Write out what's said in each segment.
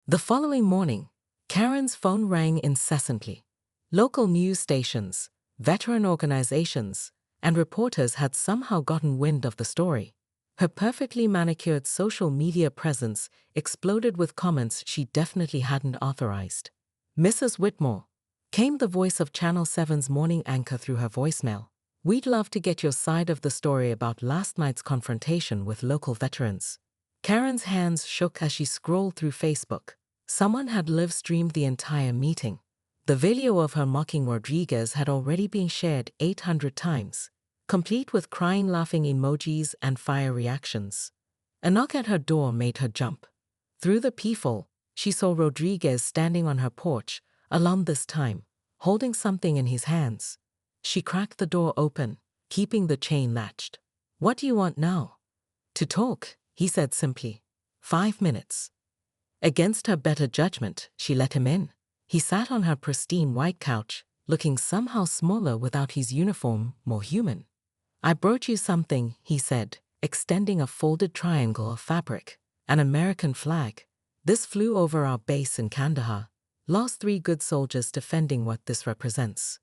The following morning, Karen's phone rang incessantly. Local news stations, veteran organizations, and reporters had somehow gotten wind of the story. Her perfectly manicured social media presence exploded with comments she definitely hadn't authorized. "Mrs. Whitmore," came the voice of Channel 7's morning anchor through her voicemail. "We'd love to get your side of the story about last night's confrontation with local veterans." Karen's hands shook as she scrolled through Facebook. Someone had live-streamed the entire meeting. The video of her mocking Rodriguez had already been shared 800 times, complete with crying laughing emojis and fire reactions. A knock at her door made her jump. Through the peephole, she saw Rodriguez standing on her porch, alone this time, holding something in his hands. She cracked the door open, keeping the chain latched. "What do you want now?" "To talk," he said simply. 5 minutes. Against her better judgment, she let him in. He sat on her pristine white couch, looking somehow smaller without his uniform, more human. "I brought you something," he said, extending a folded triangle of fabric. "An American flag. This flew over our base in Kandahar. Lost 3 good soldiers defending what this represents."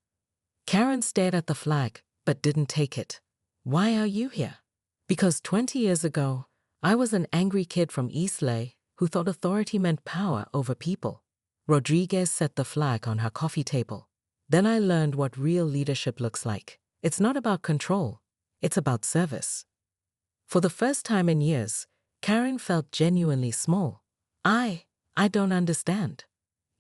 Karen stared at the flag, but didn't take it. "Why are you here?" "Because 20 years ago, I was an angry kid from East Ley who thought authority meant power over people." Rodriguez set the flag on her coffee table. "Then I learned what real leadership looks like. It's not about control, it's about service." For the first time in years, Karen felt genuinely small. I don't understand.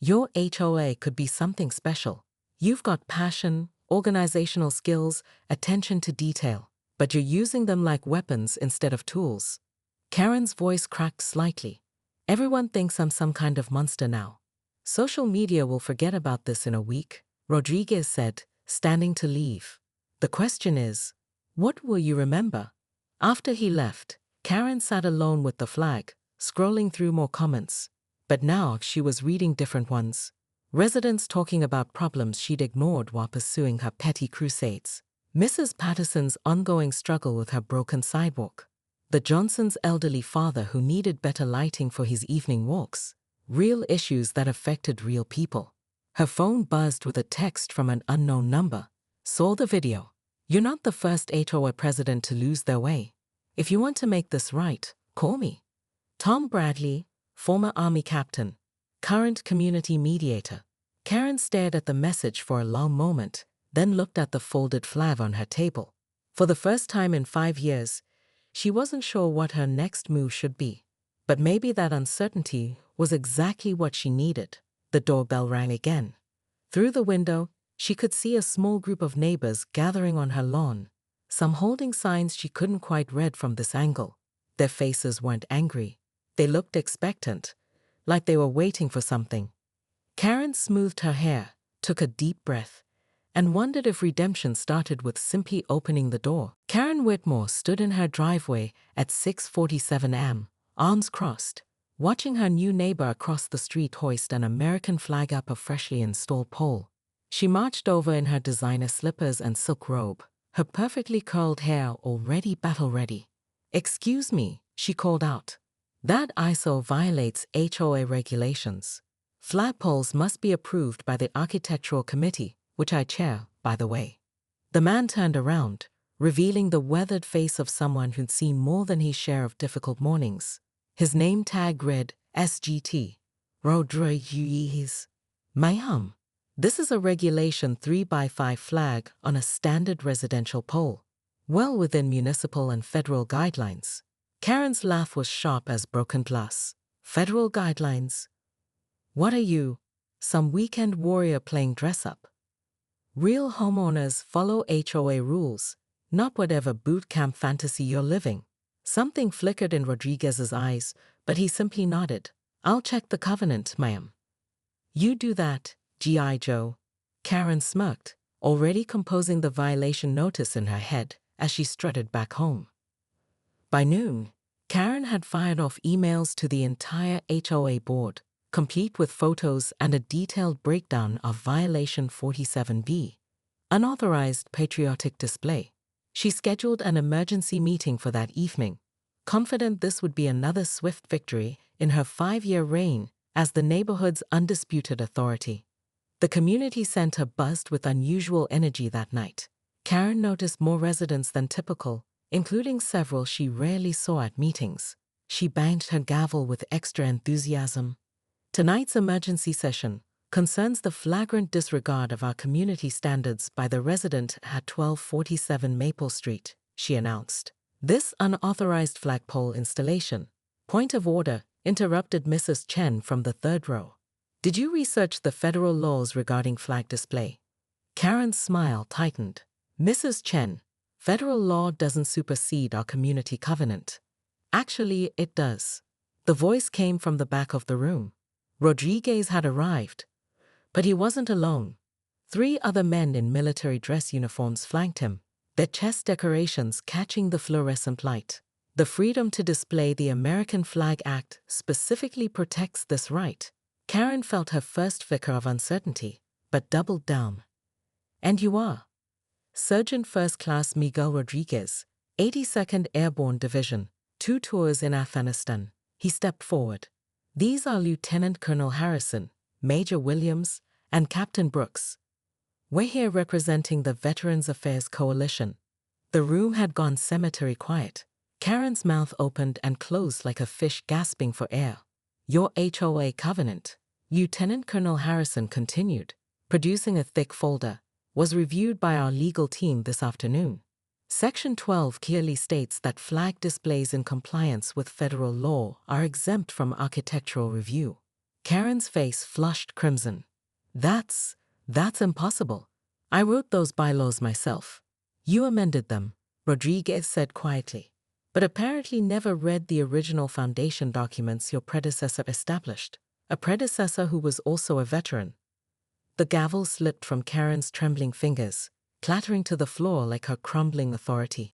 Your HOA could be something special. You've got passion, organizational skills, attention to detail, but you're using them like weapons instead of tools." Karen's voice cracked slightly. "Everyone thinks I'm some kind of monster now. Social media will forget about this in a week," Rodriguez said, standing to leave. "The question is, what will you remember?" After he left, Karen sat alone with the flag, scrolling through more comments. But now she was reading different ones. Residents talking about problems she'd ignored while pursuing her petty crusades. Mrs. Patterson's ongoing struggle with her broken sidewalk. The Johnsons' elderly father who needed better lighting for his evening walks. Real issues that affected real people. Her phone buzzed with a text from an unknown number. Saw the video. "You're not the first HOA president to lose their way. If you want to make this right, call me." Tom Bradley, former Army captain, current community mediator. Karen stared at the message for a long moment, then looked at the folded flag on her table. For the first time in 5 years, she wasn't sure what her next move should be. But maybe that uncertainty was exactly what she needed. The doorbell rang again. Through the window, she could see a small group of neighbors gathering on her lawn, some holding signs she couldn't quite read from this angle. Their faces weren't angry. They looked expectant, like they were waiting for something. Karen smoothed her hair, took a deep breath, and wondered if redemption started with simply opening the door. Karen Whitmore stood in her driveway at 6:47 am, arms crossed, watching her new neighbor across the street hoist an American flag up a freshly installed pole. She marched over in her designer slippers and silk robe, her perfectly curled hair already battle-ready. "Excuse me," she called out. "That ISO violates HOA regulations. Flagpoles must be approved by the Architectural Committee, which I chair, by the way." The man turned around, revealing the weathered face of someone who'd seen more than his share of difficult mornings. His name tag read SGT. Rodriguez. "Ma'am, this is a Regulation 3x5 flag on a standard residential pole, well within municipal and federal guidelines." Karen's laugh was sharp as broken glass. "Federal guidelines? What are you, some weekend warrior playing dress-up? Real homeowners follow HOA rules, not whatever boot camp fantasy you're living." Something flickered in Rodriguez's eyes, but he simply nodded. "I'll check the covenant, ma'am." "You do that, G.I. Joe." Karen smirked, already composing the violation notice in her head as she strutted back home. By noon, Karen had fired off emails to the entire HOA board, complete with photos and a detailed breakdown of Violation 47B, unauthorized patriotic display. She scheduled an emergency meeting for that evening, confident this would be another swift victory in her 5-year reign as the neighborhood's undisputed authority. The community center buzzed with unusual energy that night. Karen noticed more residents than typical, including several she rarely saw at meetings. She banged her gavel with extra enthusiasm. Tonight's emergency session concerns the flagrant disregard of our community standards by the resident at 1247 Maple Street, she announced. This unauthorized flagpole installation. Point of order, interrupted Mrs. Chen from the third row. Did you research the federal laws regarding flag display? Karen's smile tightened. Mrs. Chen, federal law doesn't supersede our community covenant. Actually, it does. The voice came from the back of the room. Rodriguez had arrived. But he wasn't alone. 3 other men in military dress uniforms flanked him, their chest decorations catching the fluorescent light. The Freedom to Display the American Flag Act specifically protects this right. Karen felt her first flicker of uncertainty, but doubled down. And you are? Sergeant First Class Miguel Rodriguez, 82nd Airborne Division, 2 tours in Afghanistan. He stepped forward. These are Lieutenant Colonel Harrison, Major Williams, and Captain Brooks. We're here representing the Veterans Affairs Coalition. The room had gone cemetery quiet. Karen's mouth opened and closed like a fish gasping for air. Your HOA covenant, Lieutenant Colonel Harrison continued, producing a thick folder, was reviewed by our legal team this afternoon. Section 12 clearly states that flag displays in compliance with federal law are exempt from architectural review. Karen's face flushed crimson. That's impossible. I wrote those bylaws myself. You amended them, Rodriguez said quietly, but apparently never read the original foundation documents your predecessor established, a predecessor who was also a veteran. The gavel slipped from Karen's trembling fingers, clattering to the floor like her crumbling authority.